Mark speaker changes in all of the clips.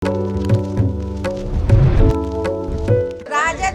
Speaker 1: राजद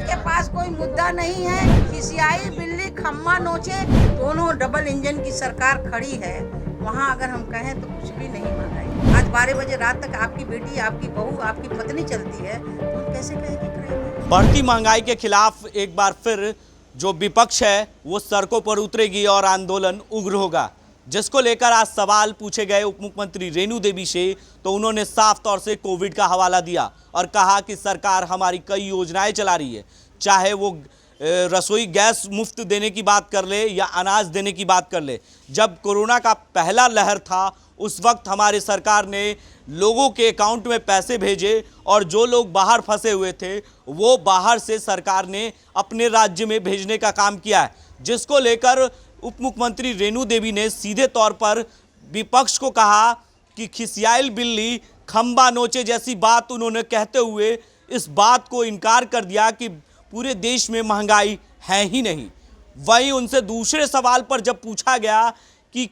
Speaker 1: के पास कोई मुद्दा नहीं है। खिसियाई बिल्ली खम्मा नोचे, दोनों डबल इंजन की सरकार खड़ी है। वहाँ अगर हम कहें तो कुछ भी नहीं महंगाई। आज 12 बजे रात तक आपकी बेटी, आपकी बहू, आपकी पत्नी चलती है, तो हम कैसे कहें कि क्राइम?
Speaker 2: बढ़ती महंगाई के खिलाफ एक बार फिर जो विपक्ष है वो सड़कों पर उतरेगी और आंदोलन उग्र होगा, जिसको लेकर आज सवाल पूछे गए उप मुख्यमंत्री रेणु देवी से, तो उन्होंने साफ तौर से कोविड का हवाला दिया और कहा कि सरकार हमारी कई योजनाएं चला रही है, चाहे वो रसोई गैस मुफ्त देने की बात कर ले या अनाज देने की बात कर ले। जब कोरोना का पहला लहर था उस वक्त हमारी सरकार ने लोगों के अकाउंट में पैसे भेजे और जो लोग बाहर फंसे हुए थे वो बाहर से सरकार ने अपने राज्य में भेजने का काम किया है, जिसको लेकर उप मुख्यमंत्री रेणु देवी ने सीधे तौर पर विपक्ष को कहा कि खिसियाइल बिल्ली खंबा नोचे जैसी बात उन्होंने कहते हुए इस बात को इनकार कर दिया कि पूरे देश में महंगाई है ही नहीं। वहीं उनसे दूसरे सवाल पर जब पूछा गया कि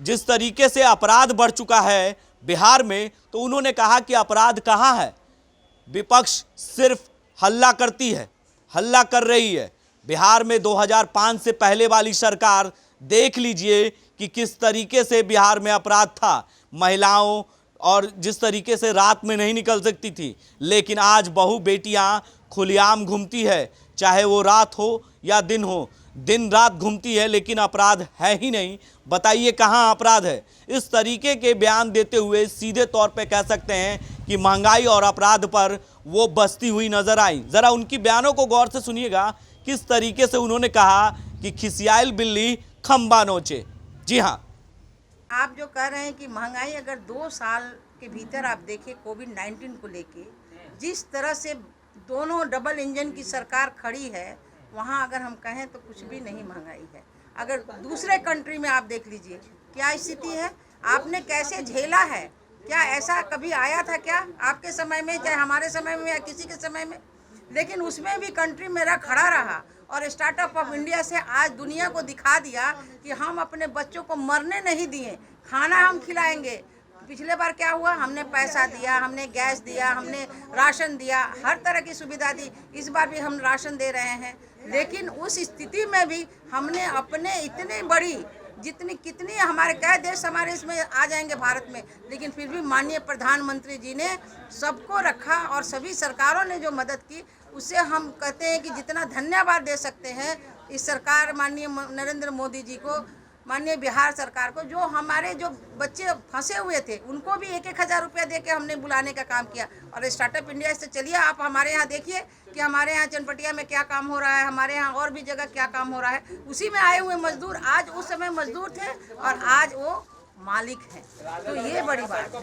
Speaker 2: जिस तरीके से अपराध बढ़ चुका है बिहार में, तो उन्होंने कहा कि अपराध कहाँ है, विपक्ष सिर्फ हल्ला करती है, हल्ला कर रही है। बिहार में 2005 से पहले वाली सरकार देख लीजिए कि किस तरीके से बिहार में अपराध था, महिलाओं और जिस तरीके से रात में नहीं निकल सकती थी, लेकिन आज बहू बेटियां खुलेआम घूमती है, चाहे वो रात हो या दिन हो, दिन रात घूमती है, लेकिन अपराध है ही नहीं। बताइए कहाँ अपराध है? इस तरीके के बयान देते हुए सीधे तौर पे कह सकते हैं कि महंगाई और अपराध पर वो बसती हुई नजर आई। जरा उनकी बयानों को गौर से सुनिएगा, किस तरीके से उन्होंने कहा कि खिसियाइल बिल्ली खंबा नोचे। जी हाँ,
Speaker 1: आप जो कह रहे हैं कि महंगाई अगर 2 साल के भीतर आप देखें कोविड-19 को लेके जिस तरह से दोनों डबल इंजन की सरकार खड़ी है, वहाँ अगर हम कहें तो कुछ भी नहीं महंगाई है। अगर दूसरे कंट्री में आप देख लीजिए क्या स्थिति है, आपने कैसे झेला है, क्या ऐसा कभी आया था क्या आपके समय में, चाहे हमारे समय में या किसी के समय में? लेकिन उसमें भी कंट्री मेरा खड़ा रहा और स्टार्टअप ऑफ इंडिया से आज दुनिया को दिखा दिया कि हम अपने बच्चों को मरने नहीं दिए, खाना हम खिलाएंगे। पिछले बार क्या हुआ, हमने पैसा दिया, हमने गैस दिया, हमने राशन दिया, हर तरह की सुविधा दी। इस बार भी हम राशन दे रहे हैं, लेकिन उस स्थिति में भी हमने अपने इतनी बड़ी कितनी हमारे कई देश हमारे इसमें आ जाएंगे भारत में, लेकिन फिर भी माननीय प्रधानमंत्री जी ने सबको रखा और सभी सरकारों ने जो मदद की उससे हम कहते हैं कि जितना धन्यवाद दे सकते हैं इस सरकार, माननीय नरेंद्र मोदी जी को, माननीय बिहार सरकार को, जो हमारे जो बच्चे फंसे हुए थे उनको भी 1-1 हज़ार रुपया दे के हमने बुलाने का काम किया। और स्टार्टअप इंडिया से चलिए आप हमारे यहाँ देखिए कि हमारे यहाँ चनपटिया में क्या काम हो रहा है, हमारे यहाँ और भी जगह क्या काम हो रहा है। उसी में आए हुए मजदूर आज उस समय मजदूर थे और आज वो मालिक हैं, तो ये बड़ी बात है।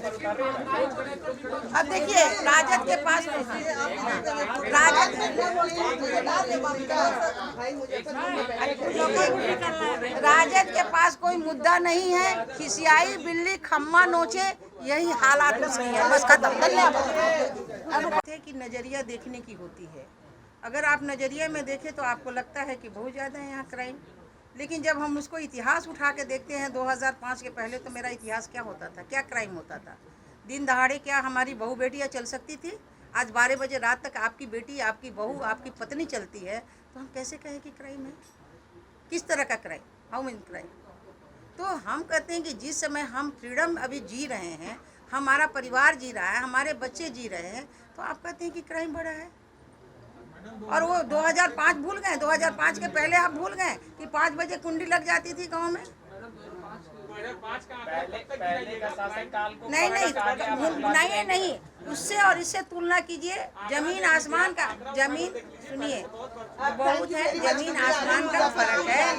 Speaker 1: अब देखिए राजद के पास राजद के पास कोई मुद्दा नहीं है। खिसियाई बिल्ली खम्मा नोचे, यही हालात उसकी है, बस खत्म। धन्यवाद। कि नजरिया देखने की होती है, अगर आप नजरिए में देखें तो आपको लगता है कि बहुत ज़्यादा है यहाँ क्राइम, लेकिन जब हम उसको इतिहास उठा के देखते हैं 2005 के पहले, तो मेरा इतिहास क्या होता था, क्या क्राइम होता था। दिन दहाड़े क्या हमारी बहू बेटियाँ चल सकती थी? आज 12 बजे रात तक आपकी बेटी, आपकी बहू, आपकी पत्नी चलती है, तो हम कैसे कहें कि क्राइम है? किस तरह का क्राइम, हाउ मीन क्राइम? तो हम कहते हैं कि जिस समय हम फ्रीडम अभी जी रहे हैं, हमारा परिवार जी रहा है, हमारे बच्चे जी रहे हैं, तो आप कहते हैं कि क्राइम बढ़ा है। और वो 2005 भूल गए, 2005 के पहले आप भूल गए कि 5 बजे कुंडी लग जाती थी गांव में। नहीं, उससे और इससे तुलना कीजिए, जमीन आसमान का, जमीन सुनिए बहुत है, जमीन आसमान का फर्क है,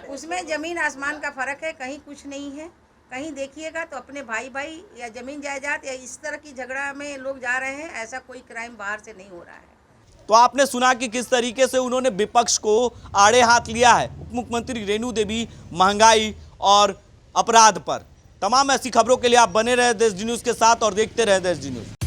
Speaker 1: उसमें जमीन आसमान का फर्क है, कहीं कुछ नहीं है। कहीं देखिएगा तो अपने भाई भाई या जमीन जायदाद या इस तरह की झगड़ा में लोग जा रहे हैं, ऐसा कोई क्राइम बाहर से नहीं हो रहा है।
Speaker 2: तो आपने सुना कि किस तरीके से उन्होंने विपक्ष को आड़े हाथ लिया है उप मुख्यमंत्री रेणु देवी महंगाई और अपराध पर। तमाम ऐसी खबरों के लिए आप बने रहे देश न्यूज़ के साथ और देखते रहे देश न्यूज़।